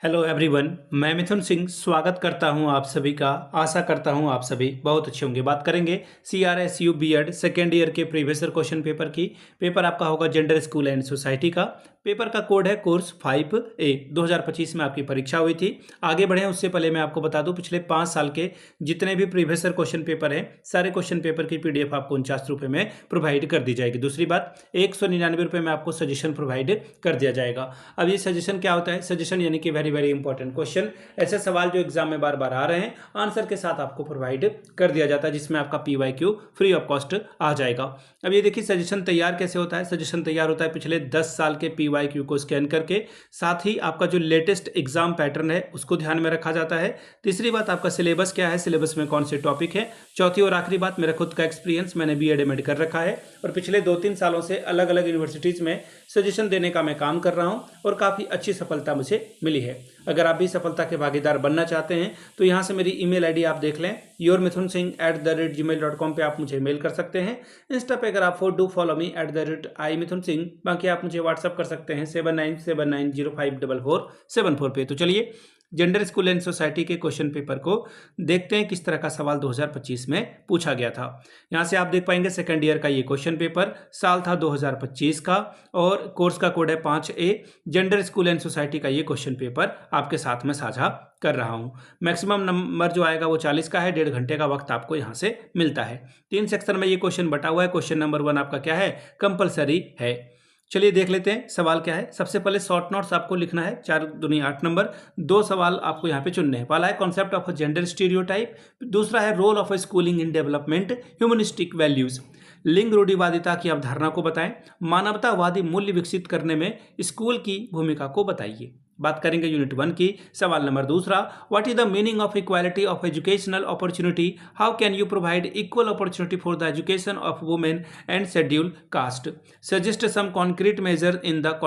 Hello everyone, मैं मिथुन सिंह स्वागत करता हूं आप सभी का। आशा करता हूं आप सभी बहुत अच्छे होंगे। बात करेंगे CRSU बीएड सेकेंड ईयर के प्रीवियस ईयर क्वेश्चन पेपर की। पेपर आपका होगा जेंडर स्कूल एंड सोसाइटी का। पेपर का कोड है कोर्स 5A। 2025 में आपकी परीक्षा हुई थी। आगे बढ़ें उससे पहले मैं आपको बता दूं, पिछले 5 साल के जितने भी प्रीवियस ईयर क्वेश्चन पेपर हैं, सारे क्वेश्चन पेपर की PDF आपको 49 रुपये में प्रोवाइड कर दी जाएगी। दूसरी बात, 199 रुपये में आपको सजेशन प्रोवाइड कर दिया जाएगा। अब ये सजेशन क्या होता है? सजेशन यानी कि वेरी वेरी इंपॉर्टेंट क्वेश्चन, ऐसे सवाल जो एग्जाम में बार बार आ रहे हैं, आंसर के साथ आपको प्रोवाइड कर दिया जाता है, जिसमें आपका PYQ फ्री ऑफ कॉस्ट आ जाएगा। अब ये देखिए सजेशन तैयार कैसे होता है। सजेशन तैयार होता है पिछले 10 साल के PYQ को स्कैन करके, साथ ही आपका जो लेटेस्ट एग्जाम पैटर्न है उसको ध्यान में रखा जाता है। तीसरी बात, आपका सिलेबस क्या है, सिलेबस में कौन से टॉपिक है। चौथी और आखिरी बात, मेरा खुद का एक्सपीरियंस, मैंने BEd MAd कर रखा है और पिछले 2-3 सालों से अलग अलग यूनिवर्सिटीज में सजेशन देने का मैं काम कर रहा हूं और काफ़ी अच्छी सफलता मुझे मिली है। अगर आप भी सफलता के भागीदार बनना चाहते हैं तो यहाँ से मेरी email ID आप देख लें, yourmithunSingh@gmail.com पे आप मुझे मेल कर सकते हैं। इंस्टा पे अगर आप डू फॉलो मी @imithunsingh। बाकी आप मुझे व्हाट्सअप कर सकते हैं 7979054474 पे। तो चलिए जेंडर स्कूल एंड सोसाइटी के क्वेश्चन पेपर को देखते हैं किस तरह का सवाल 2025 में पूछा गया था। यहाँ से आप देख पाएंगे सेकंड ईयर का ये क्वेश्चन पेपर, साल था 2025 का और कोर्स का कोड है 5A। Gender school and society का ये क्वेश्चन पेपर आपके साथ में साझा कर रहा हूँ। मैक्सिमम नंबर जो आएगा वो 40 का है। 1.5 घंटे का वक्त आपको यहाँ से मिलता है। 3 सेक्शन में ये क्वेश्चन बटा हुआ है। क्वेश्चन नंबर 1 आपका क्या है, कंपलसरी है। चलिए देख लेते हैं सवाल क्या है। सबसे पहले शॉर्ट नोट्स आपको लिखना है, 4 दूनी 8 नंबर। 2 सवाल आपको यहाँ पे चुनने हैं। पहला है कॉन्सेप्ट ऑफ जेंडर स्टीरियोटाइप, दूसरा है role of schooling in development humanistic values. लिंग रूढ़िवादिता की अवधारणा को बताएं। मानवतावादी मूल्य विकसित करने में स्कूल की भूमिका को बताइए। बात करेंगे यूनिट 1 की। सवाल number 2, what is the meaning of equality of educational opportunity, how can you provide equal opportunity for the education of women and schedule caste, suggest some concrete measure in the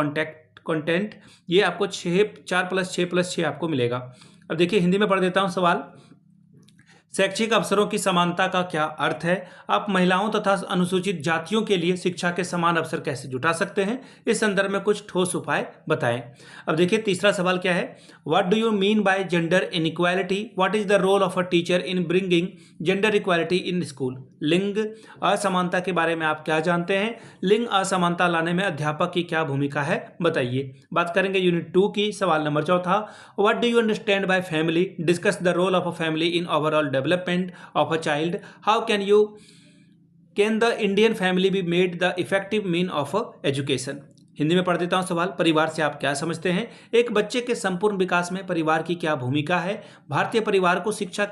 content. ये आपको 4+6+6 आपको मिलेगा। अब देखिए हिंदी में पढ़ देता हूँ सवाल। शैक्षिक अवसरों की समानता का क्या अर्थ है? आप महिलाओं तथा अनुसूचित जातियों के लिए शिक्षा के समान अवसर कैसे जुटा सकते हैं? इस संदर्भ में कुछ ठोस उपाय बताएं। अब देखिए तीसरा सवाल क्या है, what do you mean by gender inequality, what is the role of a teacher in bringing gender equality in school. लिंग असमानता के बारे में आप क्या जानते हैं? लिंग असमानता लाने में अध्यापक की क्या भूमिका है, बताइए। बात करेंगे यूनिट 2 की। सवाल number 4, what do you understand by family, discuss the role of a family in overall development of a child, how can the Indian family be made the effective mean of education। Hindi में पढ़ देता हूं सवाल। परिवार से आप क्या समझते हैं? एक बच्चे के संपूर्ण विकास में परिवार की क्या भूमिका है? भारतीय परिवार को शिक्षा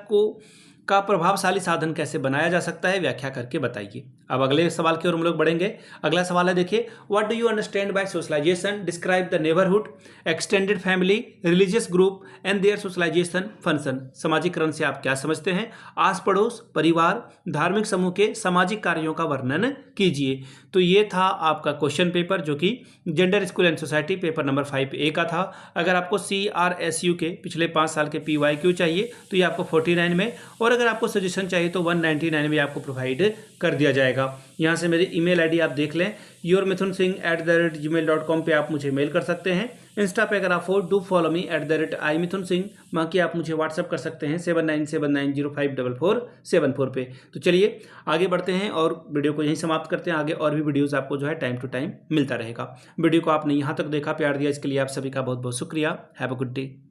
का प्रभावशाली साधन कैसे बनाया जा सकता है, व्याख्या करके बताइए। अब अगले सवाल की ओर हम लोग बढ़ेंगे। अगला सवाल है, देखिए, what do you understand by socialization, describe the neighbourhood, extended family, religious group and their socialization function. समाजीकरण से आप क्या समझते हैं? आस पड़ोस, परिवार, धार्मिक समूह के सामाजिक कार्यों का वर्णन कीजिए। तो ये था आपका क्वेश्चन पेपर, जो कि gender school and society paper number 5A का था। अगर आपको CRSU के पिछले 5 साल के PYQ चाहिए तो ये आपको 49 में, और अगर आपको सजेशन चाहिए तो 199 में आपको प्रोवाइड कर दिया जाएगा। यहाँ से मेरी email ID आप देख लें, yourmithunSingh@gmail.com पे आप मुझे मेल कर सकते हैं। इंस्टा पे अगर आप डू फॉलो मी @imithunsingh। बाकी आप मुझे व्हाट्सअप कर सकते हैं 7979054474 पे। तो चलिए आगे बढ़ते हैं और वीडियो को यहीं समाप्त करते हैं। आगे और भी वीडियोज़ आपको जो है टाइम टू टाइम मिलता रहेगा। वीडियो को आपने यहाँ तक देखा, प्यार दिया, इसके लिए आप सभी का बहुत बहुत शुक्रिया। Have a good day.